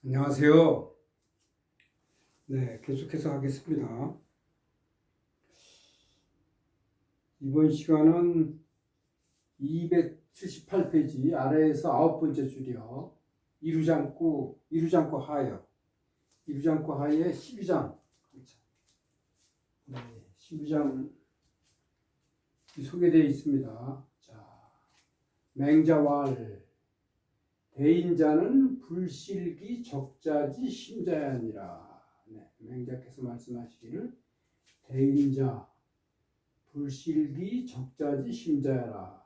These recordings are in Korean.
안녕하세요. 네, 계속해서 하겠습니다. 이번 시간은 278페이지 아래에서 9번째 줄이요. 이루장구 하여. 이루장구 하에 12장. 네, 12장 소개되어 있습니다. 자, 맹자왈. 대인자는 불실기 적자지 심자야 아니라. 네, 맹자께서 말씀하시기를 대인자 불실기 적자지 심자야라.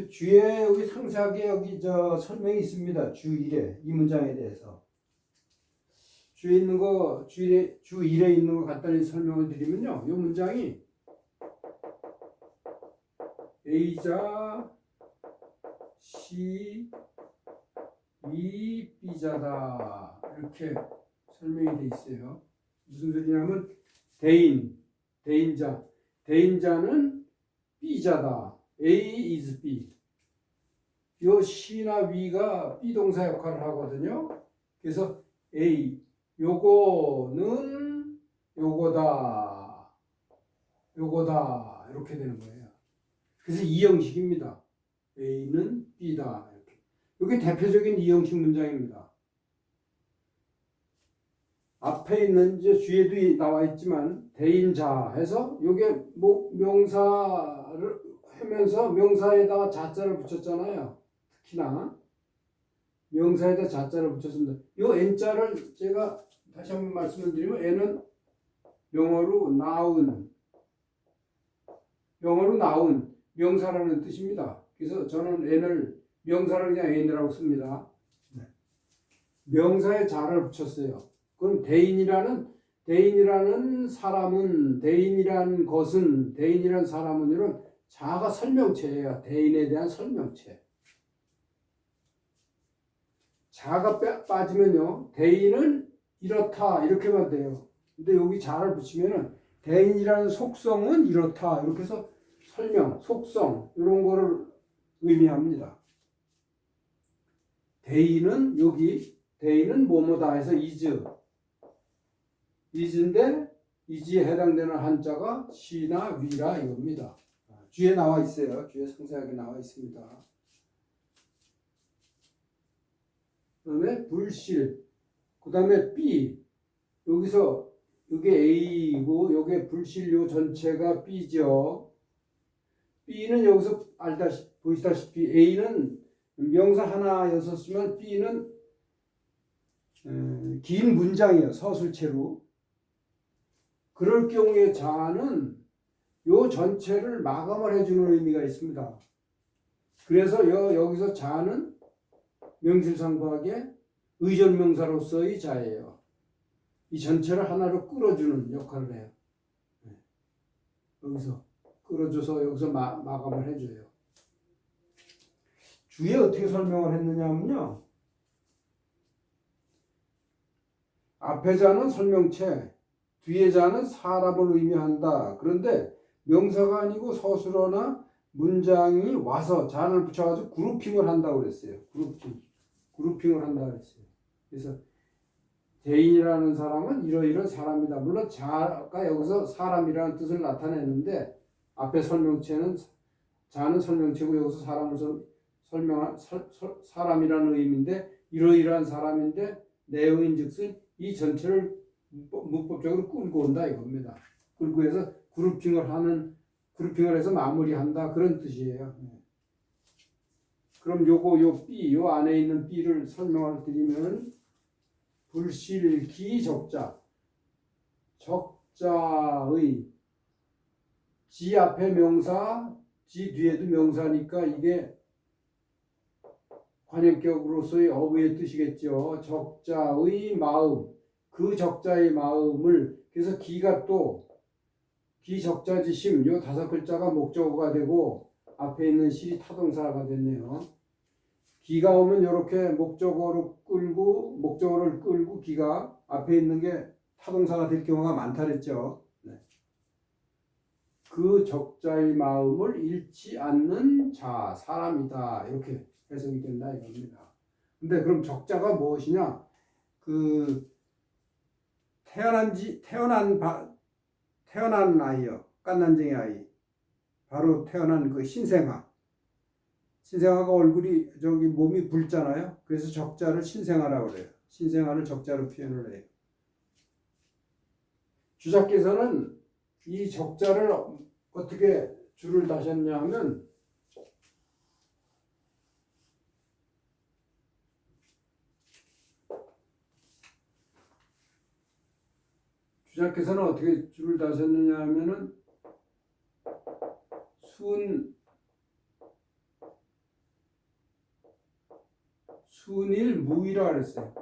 주에 여기 상세하게 여기 설명이 있습니다. 주 1에 이 문장에 대해서 주에 있는 거 주 1에 있는 거 간단히 설명을 드리면요. 이 문장이 A자 C 이 B자다 이렇게 설명이 돼 있어요. 무슨 소리냐면 대인자는 B자다. A is B. 요 C나 V가 B동사 역할을 하거든요. 그래서 A 요거는 요거다 이렇게 되는 거예요. 그래서 이형식입니다. A는 B다 이렇게. 이게 대표적인 이형식 문장입니다. 앞에 있는 이제 주에도 나와 있지만 대인자 해서 이게 뭐 명사를 하면서 명사에다가 자자를 붙였잖아요. 특히나 명사에다 자자를 붙였습니다. 이 n자를 제가 다시 한번 말씀을 드리면 n은 영어로 나온 명사라는 뜻입니다. 그래서 저는 n을 명사를 그냥 n이라고 씁니다. 명사에 자를 붙였어요. 그럼 대인이라는 사람은, 대인이라는 것은, 대인이라는 사람은 이런 자가 설명체예요. 대인에 대한 설명체. 자가 빠지면요, 대인은 이렇다 이렇게만 돼요. 근데 여기 자를 붙이면은 대인이라는 속성은 이렇다 이렇게 해서 설명, 속성 이런 거를 의미합니다. 대인은 뭐뭐다 해서 is인데 is에 해당되는 한자가 시나 위라 이겁니다. 주에 나와 있어요. 주에 상세하게 나와 있습니다. 그다음에 불실, 그다음에 B, 여기서 이게 A이고 요게 불실 요 전체가 B죠. B는 여기서 보시다시피 A는 명사 하나였었으면 B는 긴 문장이에요. 서술체로. 그럴 경우에 자는 요 전체를 마감을 해주는 의미가 있습니다. 그래서 여기서 자는 명실상부하게 의존명사로서의 자예요. 이 전체를 하나로 끌어주는 역할을 해요. 여기서 끌어줘서 여기서 마감을 해줘요. 주에 어떻게 설명을 했느냐면요. 앞에 자는 설명체, 뒤에 자는 사람을 의미한다. 그런데 명사가 아니고 서술어나 문장이 와서 자를 붙여가지고 그룹핑을 한다고 그랬어요. 그룹핑을 한다고 그랬어요. 그래서 대인이라는 사람은 이러이러한 사람이다. 물론 자가 여기서 사람이라는 뜻을 나타내는데 앞에 설명체는 자는 설명체고 여기서 사람을 설명한 사람이라는 의미인데 이러이러한 사람인데 내용인즉슨 이 전체를 문법적으로 끌고 온다 이겁니다. 끌고 해서 그룹핑을 해서 마무리한다 그런 뜻이에요. 그럼 요 B, 요 안에 있는 B를 설명을 드리면 불실기 적자의 지 앞에 명사, 지 뒤에도 명사니까 이게 관형격으로서의 어부의 뜻이겠죠. 적자의 마음, 그 적자의 마음을 그래서 기가 또 기적자지심 요 5글자가 목적어가 되고 앞에 있는 실이 타동사가 됐네요. 기가 오면 이렇게 목적어를 끌고 기가 앞에 있는 게 타동사가 될 경우가 많다 그랬죠. 네. 그 적자의 마음을 잃지 않는 자, 사람이다. 이렇게 해석이 된다 이겁니다. 근데 그럼 적자가 무엇이냐? 그 태어난 아이요. 깐난쟁이 아이. 바로 태어난 그 신생아. 신생아가 얼굴이 저기 몸이 붉잖아요. 그래서 적자를 신생아라고 그래요. 신생아를 적자로 표현을 해요. 주자께서는 이 적자를 어떻게 줄을 다셨냐 하면 주자께서는 어떻게 줄을 다셨느냐 하면은 순일무이라 그랬어요.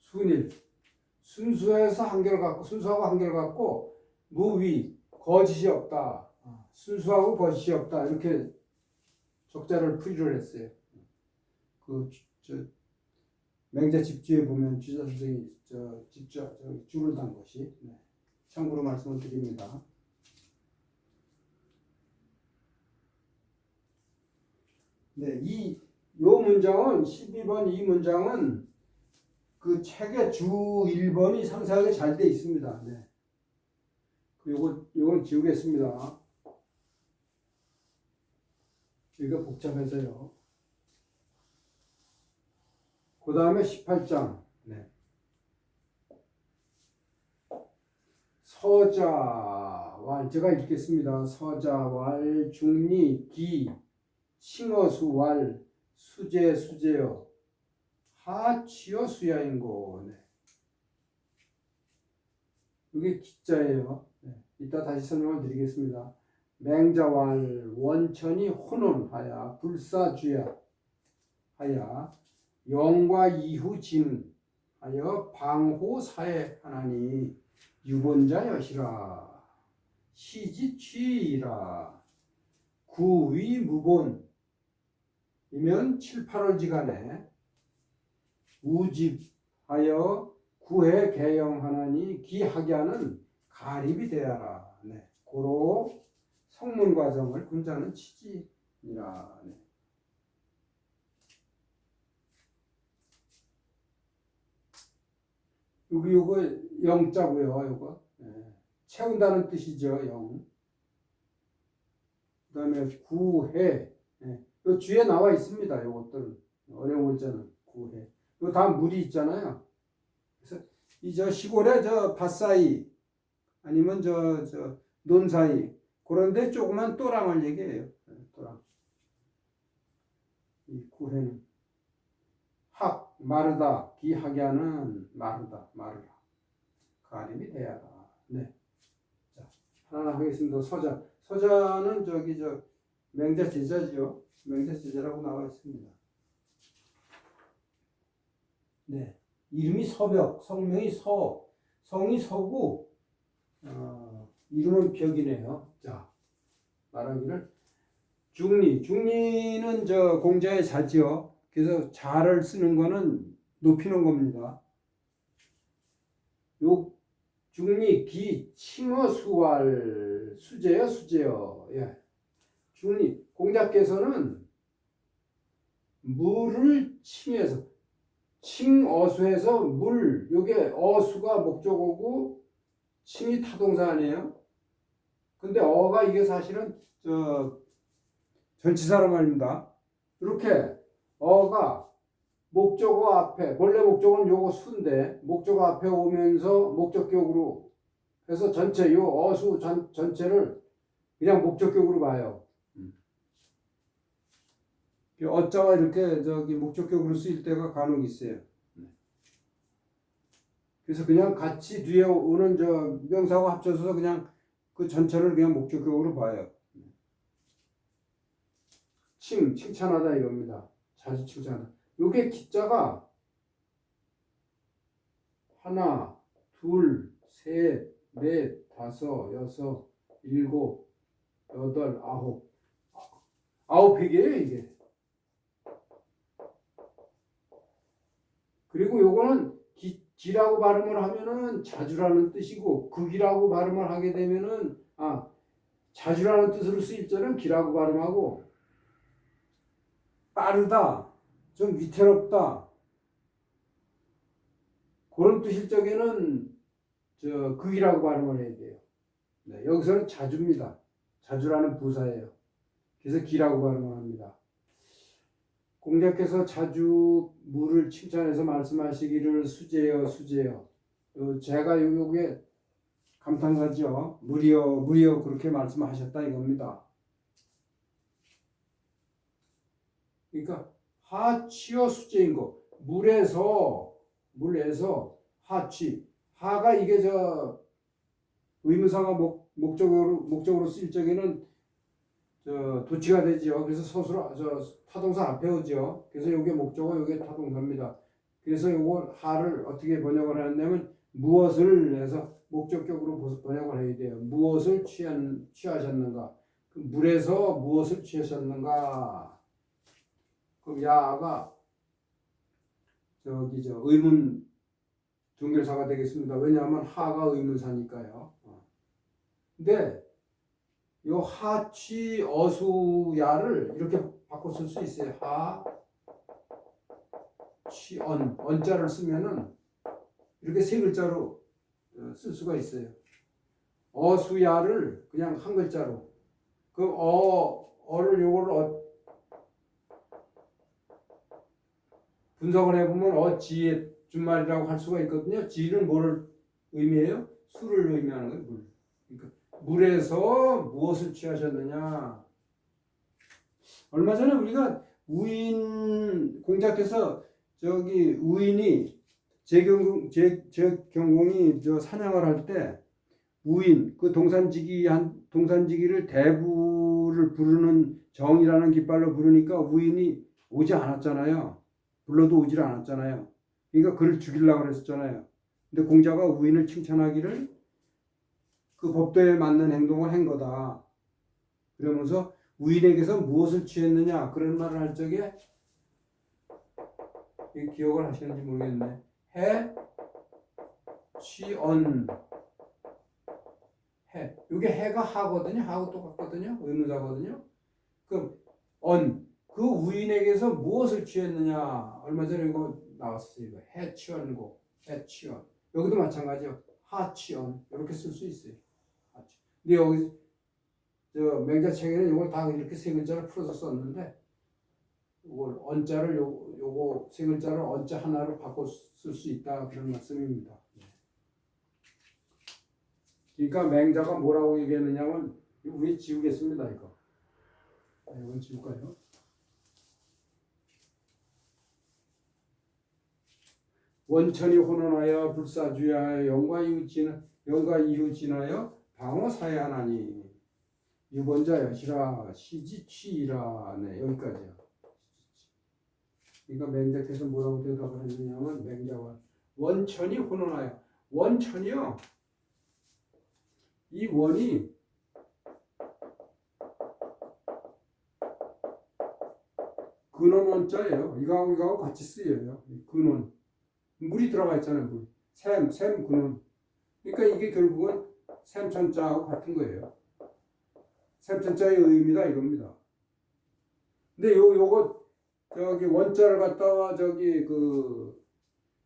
순일. 순수해서 한결같고 순수하고 한결같고 무위 거짓이 없다. 순수하고 거짓이 없다. 이렇게 적자를 풀이를 했어요. 저 맹자 집주에 보면 주자 선생이 직접 줄을 단 것이 참고로 말씀을 드립니다. 네, 요 문장은 12번 이 문장은 그 책의 주 1번이 상세하게 잘 돼 있습니다. 네. 요걸 지우겠습니다. 여기가 복잡해서요. 그 다음에 18장. 네. 서자왈, 제가 읽겠습니다. 서자왈, 중리, 기, 칭어수왈, 수제, 수제여, 하취어 수야인고. 네. 이게 기자예요. 네. 이따 다시 설명을 드리겠습니다. 맹자왈, 원천이 혼혼하야, 불사주야 하야, 영과 이후 진하여 방호사에 하나니 유본자여시라 시지취이라 구위무본이면 7, 8월지간에 우집하여 구해 개영하나니 기하기하는 가립이 되어라. 네. 고로 성문 과정을 군자는 치지니라. 네. 요거 영자고요. 요거 채운다는 뜻이죠. 영. 그 다음에 구해. 요 주에 나와 있습니다. 요것들 어려운 문자는 구해. 요 다음 물이 있잖아요. 그래서 이 시골에 밭 사이 아니면 논 사이 그런데 조그만 또랑을 얘기해요. 또랑. 이 구해는 학 마르다 기하기하는 마르다 마르라 가림이 돼야라. 네. 자 하나 하겠습니다. 서자는 맹자 제자죠. 맹자 제자라고 나와 있습니다. 네. 이름이 서벽, 성명이 성이 서고 이름은 벽이네요. 자 말하기를 중리는 공자의 자지요. 그래서 자를 쓰는 거는 높이는 겁니다. 요 중리 기 칭어수왈 수제여. 예. 중리 공자께서는 물을 칭해서 칭어수해서 물 요게 어수가 목적어고 칭이 타동사 아니에요? 근데 어가 이게 사실은 전치사로 말입니다. 이렇게 어가 목적어 앞에 원래 목적어는 요거 수인데 목적어 앞에 오면서 목적격으로 해서 전체 요 어수 전체를 그냥 목적격으로 봐요. 어자가 이렇게 목적격으로 쓰일 때가 간혹 있어요. 그래서 그냥 같이 뒤에 오는 명사하고 합쳐서 그냥 그 전체를 그냥 목적격으로 봐요. 칭찬하다 이겁니다. 자주 칭찬하다. 요게 기자가 하나, 둘, 셋, 넷, 다섯, 여섯, 일곱, 여덟, 아홉 획이에요 이게. 그리고 요거는 기라고 발음을 하면은 자주라는 뜻이고 극이라고 발음을 하게 되면은 자주라는 뜻으로 쓰일 때는 기라고 발음하고, 빠르다, 좀 위태롭다, 그런 뜻일 적에는 극이라고 발음을 해야 돼요. 네, 여기서는 자주입니다. 자주라는 부사예요. 그래서 기라고 발음을 합니다. 공자께서 자주 물을 칭찬해서 말씀하시기를 수제여 수제여. 제가 요게 감탄사죠. 물이여 그렇게 말씀하셨다 이겁니다. 그러니까 하치여 수제인 거. 물에서 하치. 하가 이게 의문사가 목적으로 쓰일 적에는 도치가 되죠. 그래서 서술어 타동사 앞에 오죠. 그래서 이게 목적어, 이게 타동사입니다. 그래서 요거 하를 어떻게 번역을 하냐면 무엇을 해서 목적격으로 번역을 해야 돼요. 무엇을 취하셨는가? 그 물에서 무엇을 취하셨는가? 그럼 야가 의문 동결사가 되겠습니다. 왜냐하면 하가 의문사니까요. 근데 요 하취 어수야를 이렇게 바꿔 쓸 수 있어요. 하취 언자를 쓰면은 이렇게 세 글자로 쓸 수가 있어요. 어수야를 그냥 한 글자로. 그 어를 요거를 분석을 해보면 어지의 준말이라고 할 수가 있거든요. 지는 뭐를 의미해요? 술을 의미하는 거예요. 물. 그러니까 물에서 무엇을 취하셨느냐. 얼마 전에 우리가 우인 공자께서 우인이 제경공이 사냥을 할 때 우인 그 동산지기를 대부를 부르는 정이라는 깃발로 부르니까 우인이 오지 않았잖아요. 불러도 오질 않았잖아요. 그러니까 그를 죽이려고 그랬었잖아요. 근데 공자가 우인을 칭찬하기를 그 법도에 맞는 행동을 한 거다. 그러면서 우인에게서 무엇을 취했느냐 그런 말을 할 적에 기억을 하시는지 모르겠네. 취언 해. 이게 해가 하거든요. 하고 똑같거든요. 의문사거든요. 그럼 그 우인에게서 무엇을 취했느냐. 얼마 전에 이거 나왔어요. 이거 해취언고 해취언. 여기도 마찬가지요. 하취언 이렇게 쓸 수 있어요. 하취. 근데 여기 맹자책에는 이걸 다 이렇게 세 글자를 풀어서 썼는데 이걸 언자를 요거 세 글자를 언자 하나로 바꿔 쓸 수 있다 그런 말씀입니다. 그러니까 맹자가 뭐라고 얘기했느냐면 우리 지우겠습니다 이거. 이건 지울까요? 원천이 혼원하여 불사주야 영과 이후 지나여 방어사야하나니 유번자 여시라 시지취이라. 네, 여기까지요. 그러니까 맹자께서 뭐라고 대답을 했느냐면 맹자가 원천이 혼원하여 원천이요. 이 원이 근원 원자예요. 이거하고 같이 쓰여요. 근원. 물이 들어가 있잖아요. 물. 샘 근원. 그러니까 이게 결국은 샘천자하고 같은 거예요. 샘천자의 의미다 이겁니다. 근데 요거 원자를 갖다가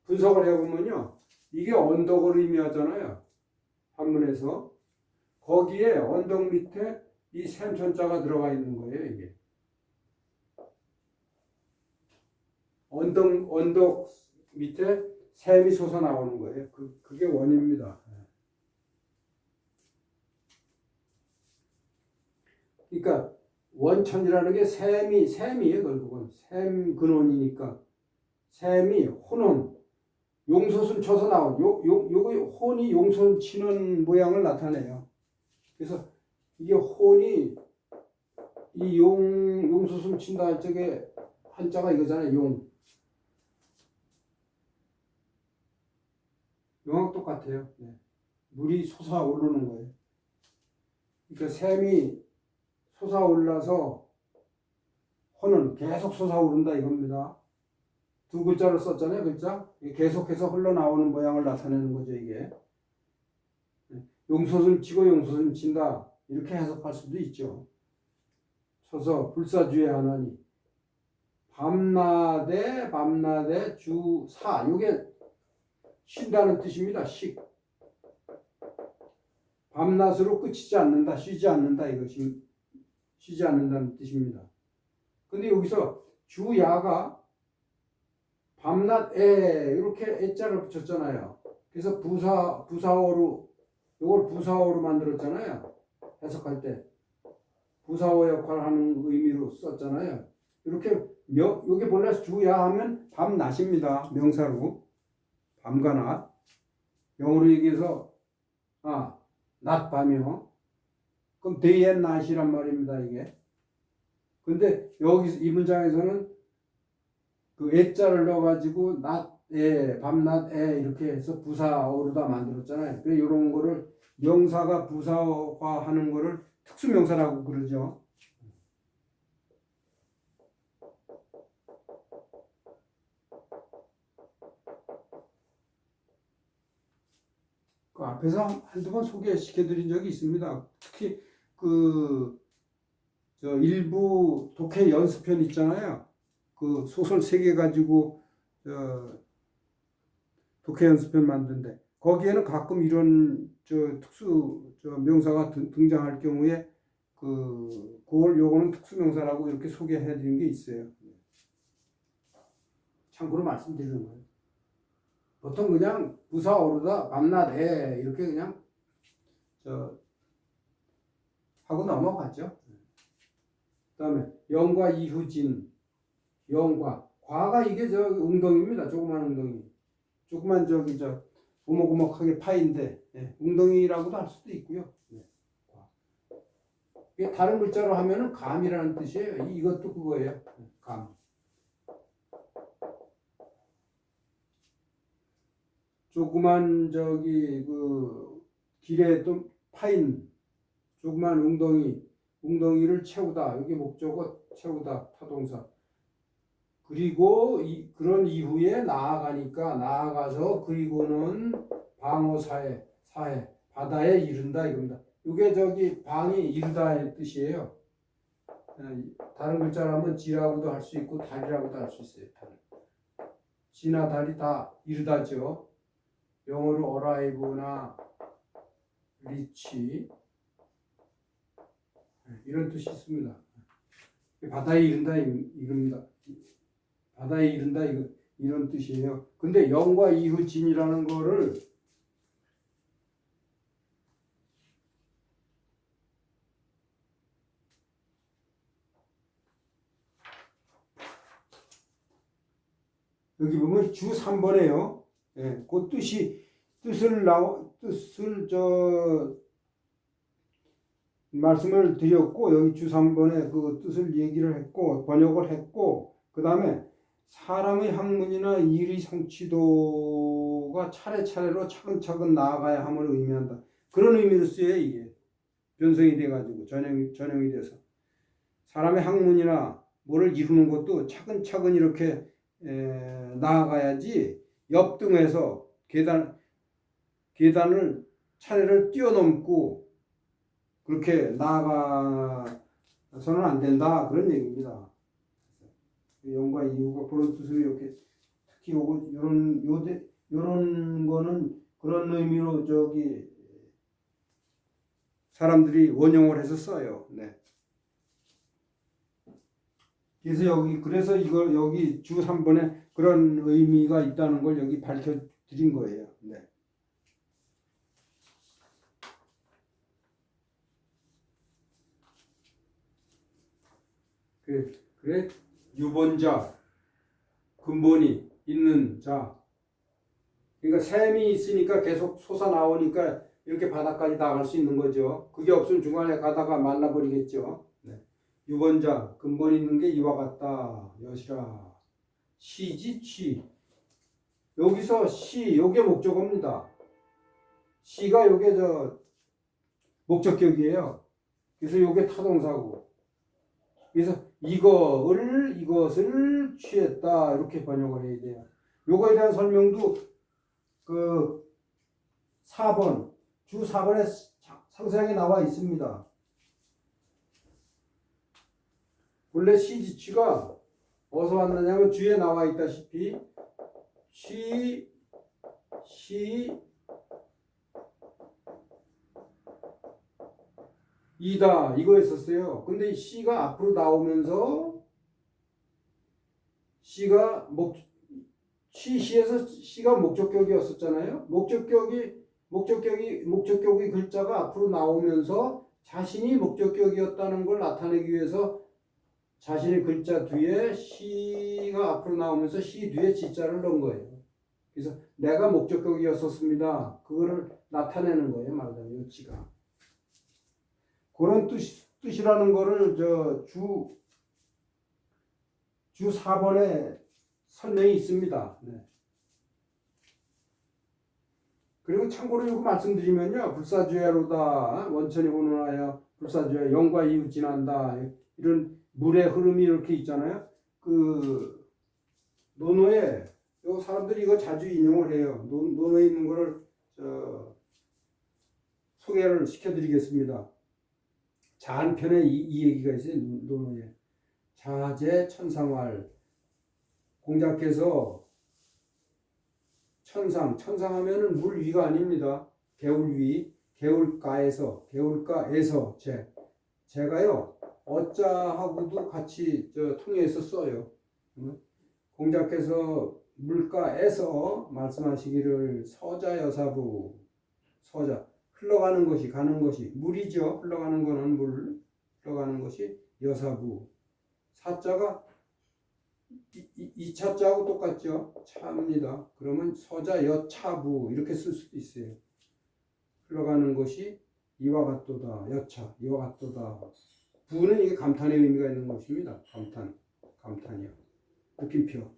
분석을 해보면요. 이게 언덕을 의미하잖아요. 한문에서. 거기에 언덕 밑에 이 샘천자가 들어가 있는 거예요, 이게. 언덕 밑에 샘이 솟아 나오는 거예요. 그게 원입니다. 그러니까 원천이라는 게 샘이에요, 결국은. 샘 근원이니까. 샘이 혼원, 용솟음 쳐서 나온, 요거 혼이 용솟음 치는 모양을 나타내요. 그래서 이게 혼이 이 용솟음 친다 할 적에 한자가 이거잖아요, 용하고 똑같아요. 네. 물이 솟아오르는 거예요. 그러니까 샘이 솟아올라서 혼은 계속 솟아오른다 이겁니다. 두 글자를 썼잖아요, 글자. 계속해서 흘러나오는 모양을 나타내는 거죠, 이게. 용솟음 치고 용솟음 친다. 이렇게 해석할 수도 있죠. 쳐서 불사주의 하나니 밤낮에 주사 요게 쉰다는 뜻입니다. 밤낮으로 끝이지 않는다, 쉬지 않는다 이것이 쉬지 않는다는 뜻입니다. 근데 여기서 주야가 밤낮에 이렇게 애자를 붙였잖아요. 그래서 부사어로 이걸 부사어로 만들었잖아요. 해석할 때 부사어 역할을 하는 의미로 썼잖아요. 이렇게 여기 본래 주야 하면 밤낮입니다. 명사로 밤과 낮. 영어로 얘기해서 낮 밤이요. 그럼 day and night이란 말입니다. 이게. 근데 여기 이 문장에서는 그 애자를 넣어가지고 낮에 밤낮에 이렇게 해서 부사어로다 만들었잖아요. 그래 이런 거를 명사가 부사화하는 거를 특수명사라고 그러죠. 그 앞에서 한두 번 소개시켜드린 적이 있습니다. 특히 일부 독해 연습편 있잖아요. 그 소설 3개 가지고 독해 연습편 만든데 거기에는 가끔 이런 특수 명사가 등장할 경우에 그걸 요거는 특수 명사라고 이렇게 소개해 드린 게 있어요. 참고로 말씀드리는 거예요. 보통 그냥 부사어로다 밤낮에 이렇게 그냥 하고 넘어가죠. 그다음에 영과 이후진 영과 과가 이게 웅덩이입니다. 조그만 웅덩이. 조그만 오목오목하게 파인데 웅덩이라고도 할 수도 있고요. 이게 다른 글자로 하면은 감이라는 뜻이에요. 이것도 그거예요. 감. 조그만 길에 또 파인 조그만 웅덩이를 채우다. 여기 목적어 채우다 타동사. 그리고 그런 이후에 나아가서 그리고는 방어사해 바다에 이른다 이겁니다. 이게 방이 이르다의 뜻이에요. 다른 글자라면 지라고도 할 수 있고 달이라고도 할 수 있어요. 지나 달이 다 이르다죠. 영어로 arrive나 reach 이런 뜻이 있습니다. 바다에 이른다 이겁니다. 바다에 이른다 이런 뜻이에요. 근데 영과 이후 진이라는 거를 여기 보면 주 3번에요. 그 뜻을 말씀을 드렸고 여기 주 3번에 그 뜻을 얘기를 했고 번역을 했고 그 다음에 사람의 학문이나 일의 성취도가 차례차례로 차근차근 나아가야 함을 의미한다. 그런 의미로 쓰여요. 이게 변성이 돼가지고 전형이 돼서 사람의 학문이나 뭐를 이루는 것도 차근차근 이렇게 나아가야지 옆등에서 계단을 차례를 뛰어넘고 그렇게 나아가서는 안 된다 그런 얘기입니다. 영과 이유가 그런 뜻으로 이렇게 특히 요런 거는 그런 의미로 사람들이 원형을 해서 써요. 네. 그래서 여기 주 3번에 그런 의미가 있다는 걸 여기 밝혀드린 거예요. 네. 그래 유본자 근본이 있는 자 그러니까 샘이 있으니까 계속 솟아나오니까 이렇게 바닥까지 나갈 수 있는 거죠. 그게 없으면 중간에 가다가 말라버리겠죠. 네. 유본자 근본 있는 게 이와 같다. 여시라 시지 여기서 요게 목적어입니다. 시가 요게 목적격이에요. 그래서 요게 타동사고 그래서 이것을 취했다 이렇게 번역을 해야 돼요. 요거에 대한 설명도 주 4번에 상세하게 나와 있습니다. 원래 시지취가 어디서 왔느냐면 뒤에 나와 있다시피 시 이다 이거였었어요. 근데 이 시가 앞으로 나오면서 시가 시에서 시가 목적격이었었잖아요. 목적격이 글자가 앞으로 나오면서 자신이 목적격이었다는 걸 나타내기 위해서 자신의 글자 뒤에 시가 앞으로 나오면서 시 뒤에 지자를 넣은 거예요. 그래서 내가 목적격이었었습니다. 그거를 나타내는 거예요. 말하자면 요치가. 그런 뜻이라는 거를 주 4번에 설명이 있습니다. 네. 그리고 참고로 이거 말씀드리면요. 불사조야로다. 원천이 혼돈하여 불사조야 영과 이유 지난다. 이런 물의 흐름이 이렇게 있잖아요. 그 논어에 요 사람들이 이거 자주 인용을 해요. 논어에 있는 거를 소개를 시켜드리겠습니다. 자한편에 이 얘기가 있어요. 논어에 자재 천상활 공자께서 천상하면은 물 위가 아닙니다. 개울 위, 개울가에서 제가요 어자하고도 같이 통해서 써요. 공자께서 물가에서 말씀하시기를 서자여사부 서자 흘러가는 것이 가는 것이 물이죠. 흘러가는 거는 물 흘러가는 것이 여사부 사자가 이 차자하고 똑같죠. 차입니다. 그러면 서자 여차부 이렇게 쓸 수도 있어요. 흘러가는 것이 이와 같도다. 여차 이와 같도다. 부는 이게 감탄의 의미가 있는 것입니다. 감탄이요. 느낌표.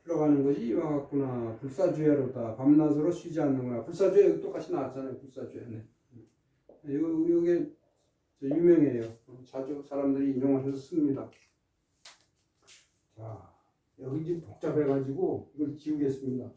흘러가는 것이 이와 같구나. 불사주야로다. 밤낮으로 쉬지 않는구나. 불사주야 여기 똑같이 나왔잖아요. 불사주야. 네. 이게 유명해요. 자주 사람들이 인용하셔서 씁니다. 자, 여기 지금 복잡해가지고 이걸 지우겠습니다.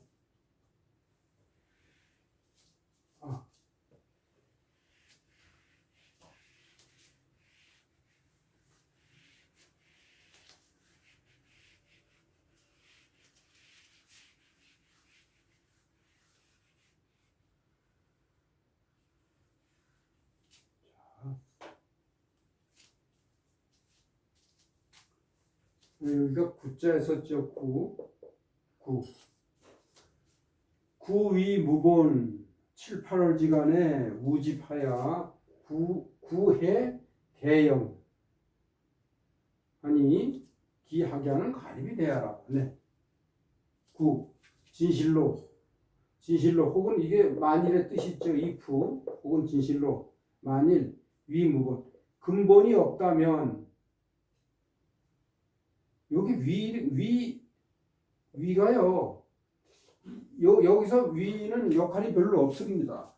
여기가 구자에서 구위 무본 7, 8월지간에 우집하야 구해 대영 하니 기하견은 가립이 되어라. 네. 진실로 혹은 이게 만일의 뜻이죠. if 혹은 진실로 만일 위무본 근본이 없다면 여기 위가요. 여기서 위는 역할이 별로 없습니다.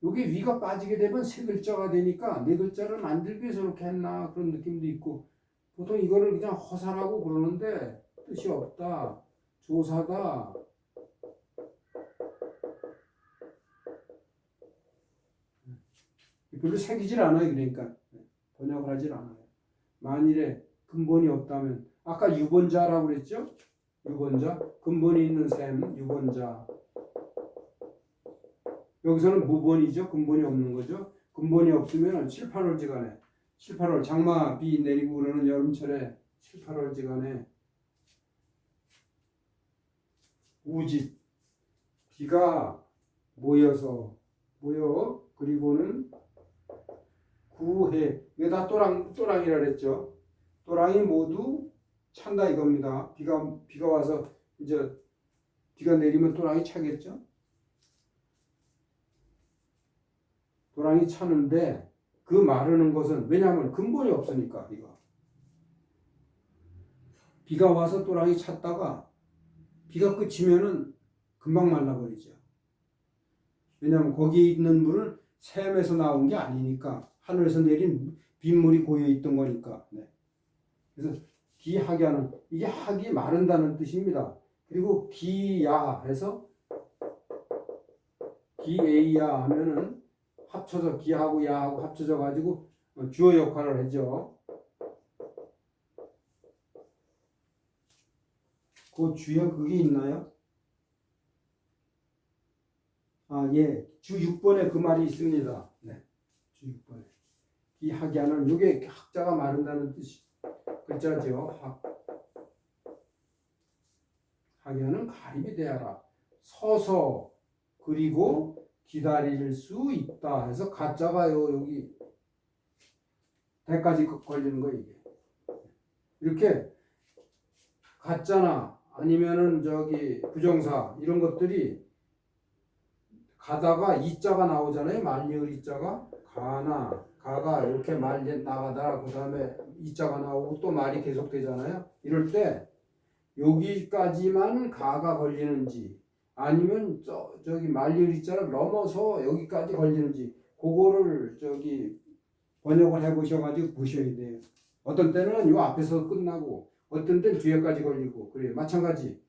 여기 위가 빠지게 되면 세 글자가 되니까 네 글자를 만들기 위해서 이렇게 했나 그런 느낌도 있고 보통 이거를 그냥 허사라고 그러는데 뜻이 없다. 조사다. 별로 새기질 않아요. 그러니까 번역을 하질 않아요. 만일에 근본이 없다면 아까 유본자라고 그랬죠? 유본자 근본이 있는 셈 유본자 여기서는 무본이죠. 근본이 없는 거죠. 근본이 없으면 7, 8월지간에 7, 8월 장마 비 내리고 그러는 여름철에 7, 8월지간에 우집 비가 모여 그리고는 구해 이게 다 또랑이라 그랬죠. 또랑이 모두 찬다 이겁니다. 비가 와서 이제 비가 내리면 또랑이 차겠죠. 또랑이 차는데 그 마르는 것은 왜냐하면 근본이 없으니까 비가 와서 또랑이 찼다가 비가 그치면은 금방 말라버리죠. 왜냐하면 거기에 있는 물은 샘에서 나온 게 아니니까 하늘에서 내린 빗물이 고여있던 거니까. 네. 그래서 기하견은 이게 학이 마른다는 뜻입니다. 그리고 기야해서 기에이야 하면은 합쳐서 기하고 야하고 합쳐져 가지고 주어 역할을 하죠. 그 주어 그게 있나요? 아, 예. 주 6번에 그 말이 있습니다. 네. 주 6번에. 이 학야는 이게 학자가 마른다는 뜻이 글자죠. 학야는 가립이 되어라. 서서 그리고 기다릴 수 있다. 해서 가짜가 여기 대까지 걸리는 거 이게. 이렇게 가짜나 아니면은 저기 부정사 이런 것들이 가다가 이자가 나오잖아요. 말리을 이자가 가가 이렇게 말리 나가다 그 다음에 이자가 나오고 또 말이 계속되잖아요. 이럴 때 여기까지만 가가 걸리는지 아니면 저기 말리을 이자를 넘어서 여기까지 걸리는지 그거를 저기 번역을 해보셔가지고 보셔야 돼요. 어떤 때는 요 앞에서 끝나고 어떤 때는 뒤에까지 걸리고 그래요. 마찬가지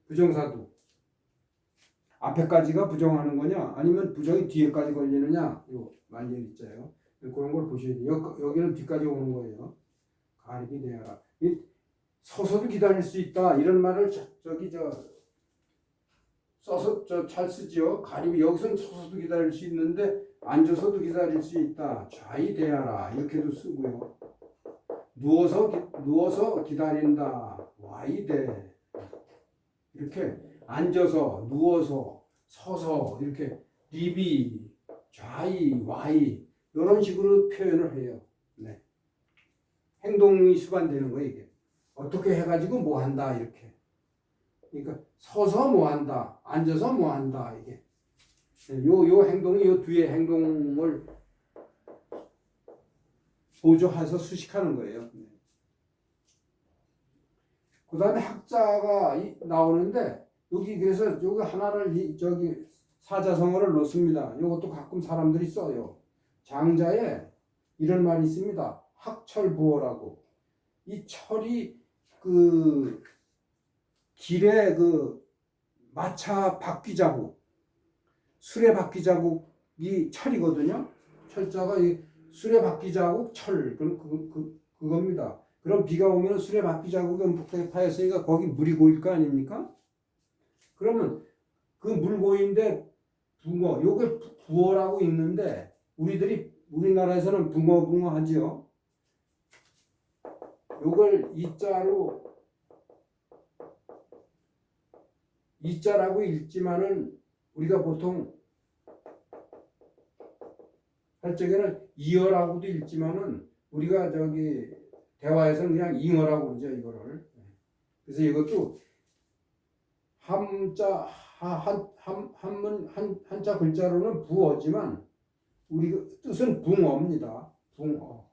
부정사도 앞에까지가 부정하는 거냐 아니면 부정이 뒤에까지 걸리느냐 요 말리을 있자요. 그런 걸 보셔야 돼요. 여기는 뒤까지 오는 거예요. 가립이 되어라. 서서도 기다릴 수 있다 이런 말을 써서 잘 쓰지요. 가립이 여기서는 서서도 기다릴 수 있는데 앉아서도 기다릴 수 있다. 좌이 되어라 이렇게도 쓰고요. 누워서 기다린다. 와이 돼. 이렇게 앉아서 누워서 서서 이렇게 리비 좌이 와이 이런 식으로 표현을 해요. 네. 행동이 수반되는 거예요 이게. 어떻게 해가지고 뭐 한다 이렇게. 그러니까 서서 뭐 한다, 앉아서 뭐 한다 이게. 요 행동이 요 뒤에 행동을 보조해서 수식하는 거예요. 그 다음에 학자가 나오는데 여기 그래서 여기 하나를 저기 사자성어를 넣습니다. 이것도 가끔 사람들이 써요. 장자에 이런 말이 있습니다. 학철부어라고. 이 철이 그 길에 그 마차 바퀴 자국, 수레 바퀴 자국이 철이거든요. 철자가 이 수레 바퀴 자국 철 그겁니다. 그럼 비가 오면 수레 바퀴 자국이 움푹하게 파였으니까 거기 물이 고일 거 아닙니까? 그러면 그 물 고인데 붕어, 요게 부어라고 있는데 우리나라에서는 붕어 하지요. 요걸 이자라고 읽지만은 우리가 보통 할 적에는 이어라고도 읽지만은 우리가 저기 대화에서는 그냥 잉어라고 그러죠 이거를. 그래서 이것도 한자 글자로는 부어지만 우리 뜻은 붕어입니다. 붕어.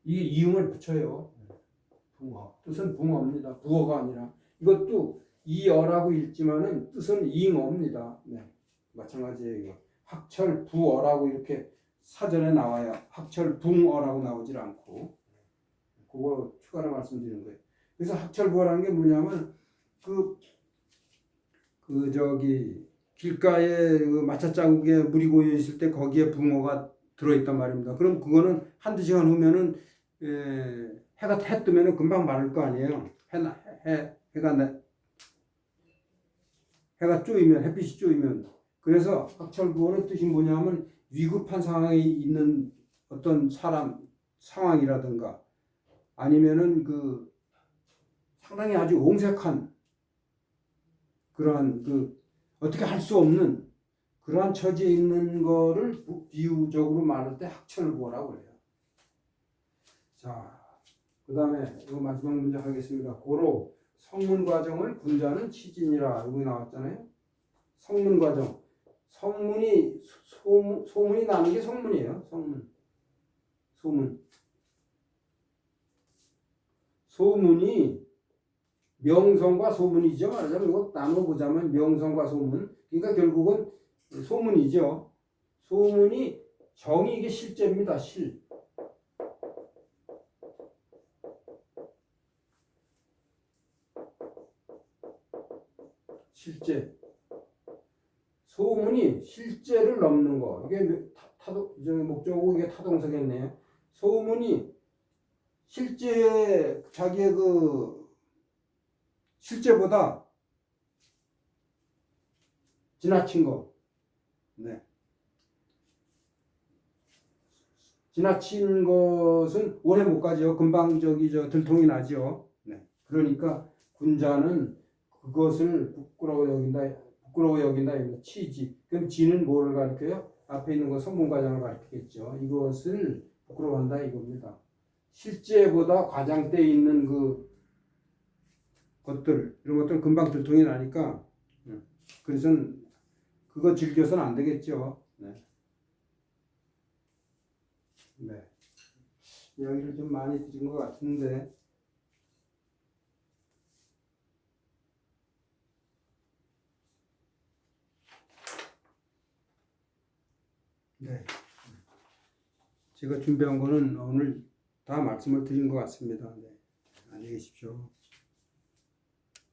이게 이응을 붙여요. 붕어. 뜻은 붕어입니다. 부어가 아니라. 이것도 이어라고 읽지만은 뜻은 잉어입니다. 네. 마찬가지예요. 학철 부어라고 이렇게 사전에 나와요. 학철 붕어라고 나오질 않고. 그거 추가로 말씀드리는 거예요. 그래서 학철 부어라는 게 뭐냐면 저기 길가에 그 마차 자국에 물이 고여 있을 때 거기에 붕어가 들어있단 말입니다. 그럼 그거는 한두 시간 후면은 해 뜨면은 금방 마를 거 아니에요. 해가 쪼이면 햇빛이 쪼이면 그래서 학철부어의 뜻이 뭐냐면 위급한 상황에 있는 어떤 상황이라든가 아니면은 그 상당히 아주 옹색한 그러한 어떻게 할 수 없는 그러한 처지에 있는 거를 비유적으로 말할 때 학철부어라고 그래요. 자, 그 다음에 이거 마지막 문제 하겠습니다. 고로 성문 과정을 군자는 치진이라 여기 나왔잖아요. 성문 과정. 소문이 나는 게 성문이에요. 소문이 명성과 소문이죠. 말하자면 이거 나눠보자면 명성과 소문. 그러니까 결국은 소문이죠. 소문이 정이 이게 실제입니다. 실제. 소문이 실제를 넘는 거. 이게 목적어고 이게 타동사겠네요. 소문이 실제 자기의 그 실제보다 지나친 거. 네. 지나친 것은 오래 못 가죠. 금방 들통이 나죠. 네. 그러니까 군자는 그것을 부끄러워 여긴다. 취지. 그럼 지는 뭐를 가리켜요? 앞에 있는 거 성분 과정을 가리키겠죠. 이것을 부끄러워한다 이겁니다. 실제보다 과장돼 있는 그 것들, 이런 것들은 금방 들통이 나니까, 그래서 그거 즐겨서는 안 되겠죠. 네. 네. 이야기를 좀 많이 드린 것 같은데, 네. 제가 준비한 거는 오늘 다 말씀을 드린 것 같습니다. 네. 안녕히 계십시오.